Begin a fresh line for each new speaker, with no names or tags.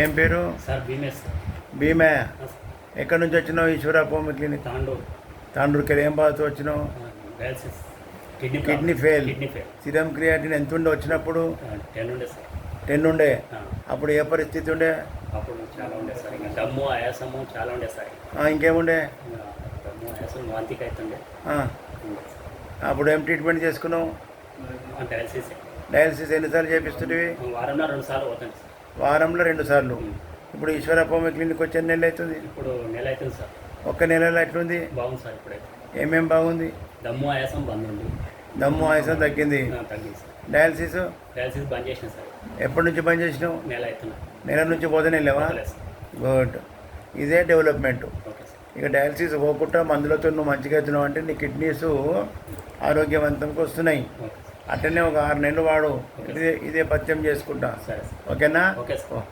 ఏం పేరు?
సార్ భీమేష్.
భీమే. ఎక్కడి నుంచి వచ్చినావు? ఈశ్వరప్ప క్లినిక్ తాండూరుకి. ఏం బాధతో వచ్చినావు? Kidney fail. సిరం క్రియాటిన్ ఎంత ఉండే వచ్చినప్పుడు? 10 ఉండే. అప్పుడు ఏ పరిస్థితి ఉండే?
అప్పుడు చాలా ఉండే సార్. ఇంకా దమ్ము ఆయాసము చాలా ఉండే సార్.
ఇంకేముండే?
దమ్ము ఆయాసం వాంతికి అవుతుండే.
అప్పుడు ఏం ట్రీట్మెంట్ చేసుకున్నావు?
డయాలసిస్.
డయాలసిస్ ఎన్నిసార్లు చేపిస్తుంటివి?
వారంలో 2 సార్లు పోతాను సార్.
వారంలో 2 సార్లు. ఇప్పుడు ఈశ్వరప్ప క్లినిక్ వచ్చే నెల అవుతుంది?
ఇప్పుడు నెల అవుతుంది సార్.
ఒక్క నెలలో ఎట్లుంది?
బాగుంది సార్. ఇప్పుడైతే
ఏమేం బాగుంది?
దమ్ము ఆయాసం బంద్ ఉంది.
దమ్ము ఆయాసం తగ్గింది.
తగ్గింది సార్.
డయాలసిస్
బంద్ చేసిన సార్.
ఎప్పటి నుంచి బంద్ చేసినావు?
నెల అవుతుంది.
నెల నుంచి పోతేనే లేవా? గుడ్. ఇదే డెవలప్మెంట్.
Okay sir.
ఇక డయాలసిస్ పోకుండా మందులతో నువ్వు మంచిగా అవుతున్నావు అంటే నీ కిడ్నీస్ ఆరోగ్యవంతంగా వస్తున్నాయి. అట్లనే ఒక 6 నెలలు వాడు. ఇదే పథ్యం చేసుకుంటా.
సరే.
ఓకేనా?
Okay sir.